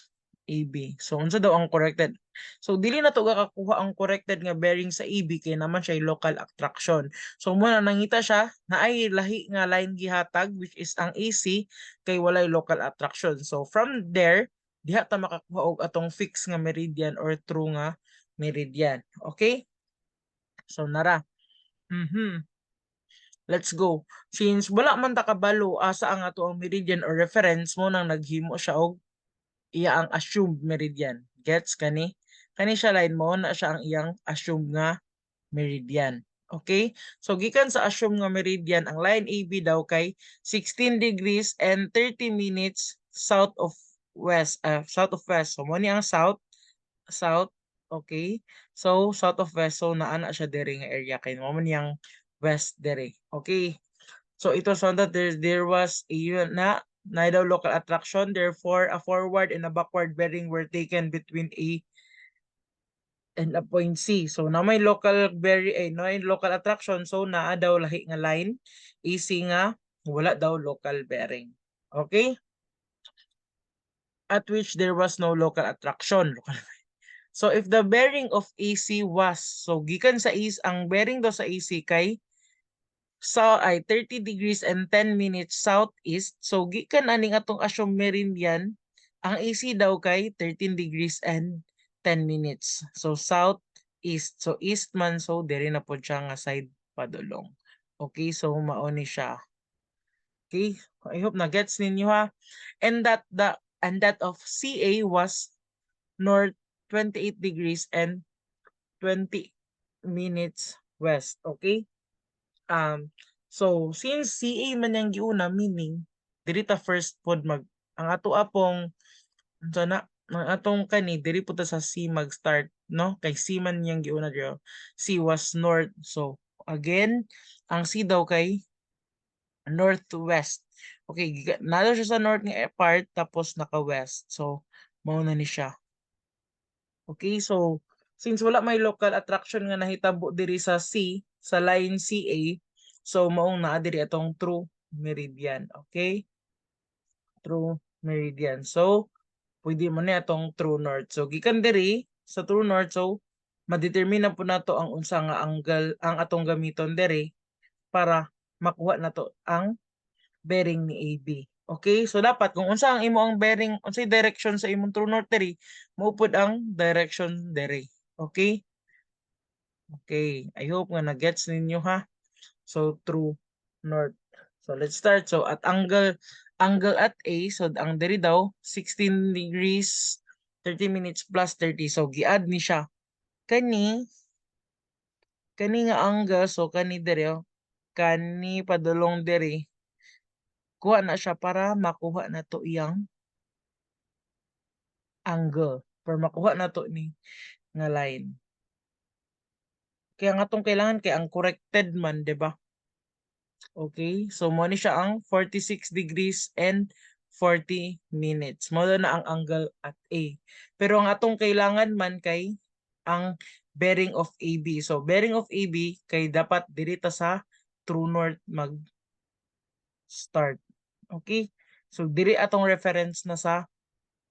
AB? So, unsa daw ang corrected? So, dili na to kakuha ang corrected nga bearing sa AB kay naman siya local attraction. So, muna nangita siya na ay lahi nga line gihatag which is ang AC kay walay local attraction. So, from there, diha ta makakuha og atong fixed nga meridian or true nga meridian. Okay? So, nara. Let's go. Since wala man ta kabalo asa ang ato ang meridian or reference mo nang naghimo siya og iya ang assumed meridian. Gets kani? Kani siya line mo na siya ang iyang assumed nga meridian. Okay? So gikan sa assumed nga meridian ang line AB daw kay 16 degrees and 30 minutes south of west. So mo ni ang south. Okay? So south of west, so naa siya diri nga area kay mo ni ang west diri. Okay? So it was found that there was na daw local attraction. Therefore, a forward and a backward bearing were taken between A and a point C. So na may local may local attraction. So naa daw lahi nga line. AC nga wala daw local bearing. Okay? At which there was no local attraction. So if the bearing of AC was, so gikan sa ang bearing daw sa AC kay ay 30 degrees and 10 minutes southeast. So gikan aning atong assumed meridian, ang AC daw kay 13 degrees and 10 minutes. So southeast. So east man, so diri na po siya nga side padulong. Okay, so mao ni siya. Okay, I hope na gets ninyo ha. And that of CA was north 28 degrees and 20 minutes west. Okay? So since CA man yang giuna, meaning diri ta first pod ang ato apong sana ang atong kani diri po ta sa C mag-start, no? Kay C man yang giuna diri. C was north. So again, ang C daw kay northwest. Okay, nalo siya sa north nga part tapos naka-west. So mao na ni siya. Okay, so since wala may local attraction nga nahitabo diri sa C, sa line CA, so maong naa diri atong true meridian. Okay? True meridian. So pwede mo ni atong true north. So gikan diri sa true north, so madetermine na po nato ang unsa nga angle ang atong gamiton diri para makuha nato ang bearing ni AB. Okay? So dapat kung unsa ang imo ang bearing, unsay direction sa imong true north diri, maupod ang direction diri. Okay? Okay. I hope nga na-gets ninyo ha. So true north. So let's start. So at angle at A, so ang diri daw 16 degrees 30 minutes plus 30. So gi-add ni siya. Kani nga angle, so kani diri kani padulong diri kuha na siya para makuha na to iyang angle. Para makuha na to ni nga line. Kaya nga tong kailangan kay ang corrected man, di ba? Okay, so mo ni siya ang 46 degrees and 40 minutes. Mo na ang angle at A. Pero ang atong kailangan man kay ang bearing of AB. So bearing of AB kay dapat dirita sa true north mag start. Okay? So diri atong reference na sa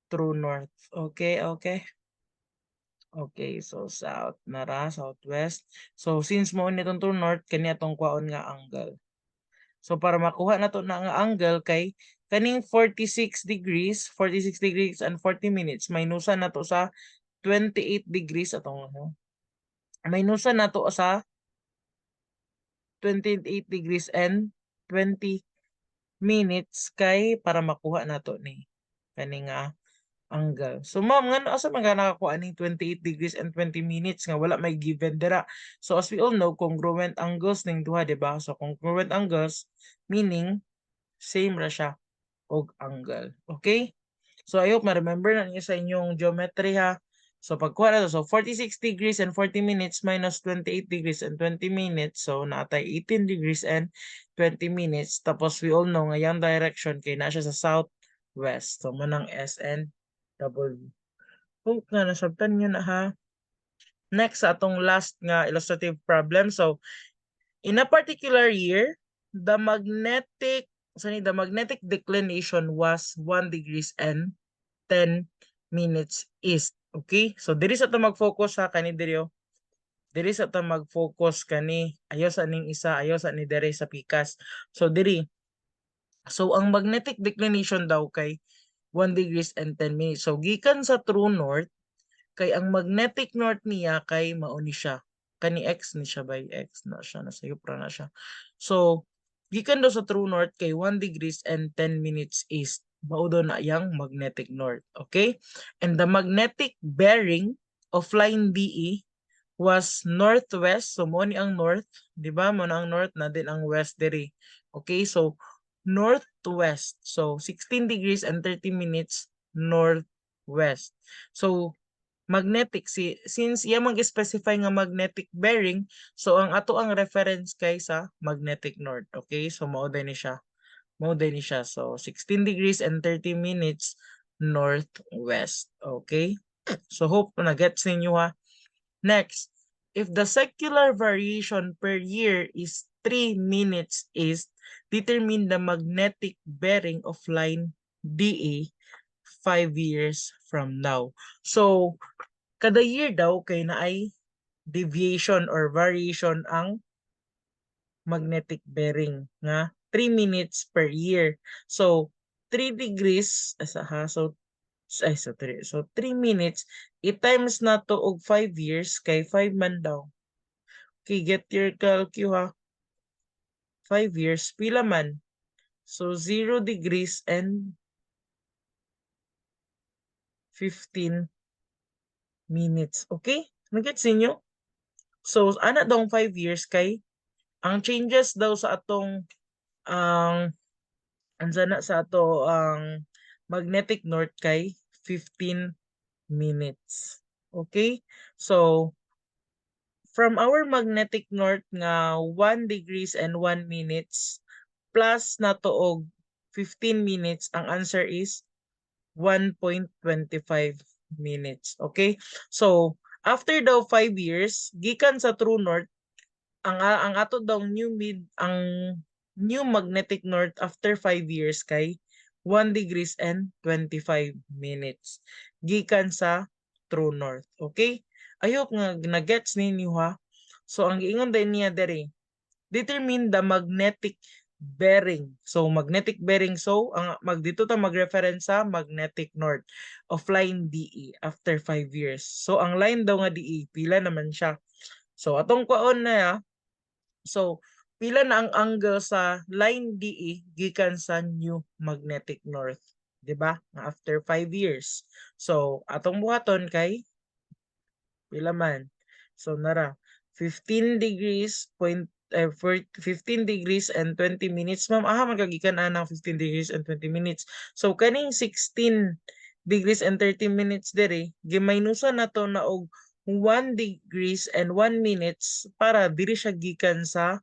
true north. Okay, okay. Okay, so south nara, southwest. So since mo nitong true north kani atong kwaon nga angle. So para makuha nato na nga angle kay kaning 46 degrees and 40 minutes minusan nato sa 28 degrees atong minusan nato sa 28 degrees and 20 minutes kay para makuha nato ni kani nga angle. So ma'am ngano asa man ka nakakuha ning 28 degrees and 20 minutes nga wala may given dira. So as we all know, congruent angles ning duha, di ba? So congruent angles meaning same ra siya og angle. Okay? So I hope ma-remember na niyo sa inyong geometry ha. So pagkuha na to, so 46 degrees and 40 minutes minus 28 degrees and 20 minutes. So naatay 18 degrees and 20 minutes. Tapos we all know nga yung direction kay na siya sa south west. So, manang S and W. Hope nga nasabtan nyo na ha. Next, sa atong last nga illustrative problem. So, in a particular year, the magnetic declination was 1 degrees and 10 minutes east. Okay? So, diri sa ito mag-focus ha, kani diri. Diri sa ito mag-focus kani. Ayaw sa ning isa, ayaw sa ni diri sa pikas. So, diri. So, ang magnetic declination daw kay 1 degrees and 10 minutes. So, gikan sa true north, kay ang magnetic north niya kay mao ni siya. Kani x ni siya by x na siya. Nasa yupra na siya. So, gikan daw sa true north kay 1 degrees and 10 minutes east. Mao daw na yang magnetic north. Okay? And the magnetic bearing of line DE was northwest. So, mo ni ang north. Di ba? Mo na ang north na din ang west diri. Okay? So, northwest. So, 16 degrees and 30 minutes northwest. So, magnetic since iya mag-specify nga magnetic bearing, so ang ato ang reference kay sa magnetic north. Okay? So, mao din ni siya. Mao din ni siya. So, 16 degrees and 30 minutes northwest. Okay? So, hope na gets ninyo ha. Next, if the secular variation per year is 3 minutes east, determine the magnetic bearing of line DA 5 years from now. So, kada year daw kay na ay deviation or variation ang magnetic bearing nga 3 minutes per year. So, 3 degrees so 3 minutes i-times na to og 5 years kay 5 man daw. Okay, get your calcu ha. 5 years pila man? So 0 degrees and 15 minutes. Okay? Nagets ninyo? So ana daw 5 years kay ang changes daw sa atong ang ansa sa ato ang magnetic north kay 15 minutes. Okay? So from our magnetic north nga 1 degrees and 1 minutes plus na to og 15 minutes, ang answer is 1.25 minutes. Okay? So, after daw 5 years, gikan sa true north, ang ato daw new magnetic north after 5 years kay 1 degrees and 25 minutes. Gikan sa true north. Okay? I hope nga na-gets ninyo ha. So, ang giingon din niya dere, determine the magnetic bearing. So, magnetic bearing. So, dito ta mag-reference sa magnetic north of line DE after 5 years. So, ang line daw nga DE, pila naman siya. So, atong kwaon na so, pila na ang angle sa line DE gikan sa new magnetic north. 'Di ba? After 5 years. So, atong buhaton kay pila man. So, nara 15 degrees 15 degrees and 20 minutes. Ma'am, magagikan ana 15 degrees and 20 minutes. So, kaning 16 degrees and 30 minutes dere, gimaynusan na to na og 1 degrees and 1 minutes para diri siya gikan sa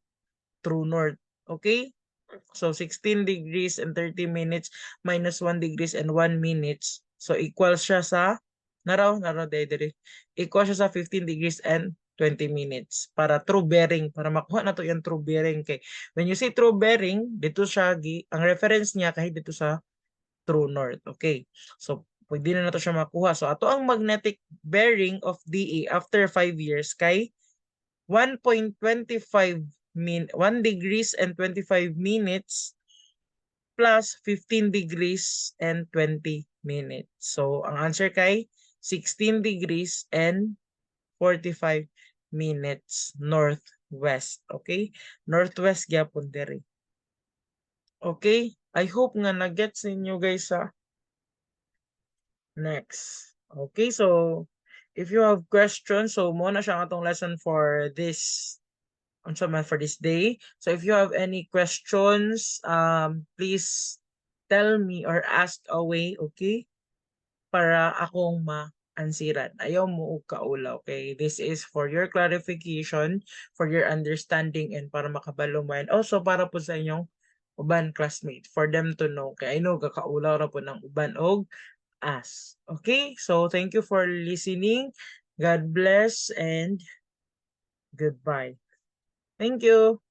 true north. Okay? So, 16 degrees and 30 minutes minus 1 degrees and 1 minutes. So, equal siya sa, naraw, dere. Equal siya sa 15 degrees and 20 minutes para true bearing, para makuha na to yung true bearing. Kay when you say true bearing, dito siya, ang reference niya kahit dito sa true north. Okay. So, pwede na to siya makuha. So, ato ang magnetic bearing of DA after 5 years kay 1.25 1 degrees and 25 minutes plus 15 degrees and 20 minutes. So, ang answer kay 16 degrees and 45 minutes northwest. Okay? Northwest gyapon dere. Okay? I hope nga na-gets ninyo guys ha. Next. Okay, so if you have questions, so mo na siya ang atong lesson for this for this day. So if you have any questions, please tell me or ask away, okay? Para akong ma-ansiran. Ayaw mo og kaula, okay? This is for your clarification, for your understanding, and para makabalo mo. And also para po sa inyong uban classmate for them to know. Kay I know gakaulaw ra po ng uban og as. Okay? So thank you for listening. God bless and goodbye. Thank you.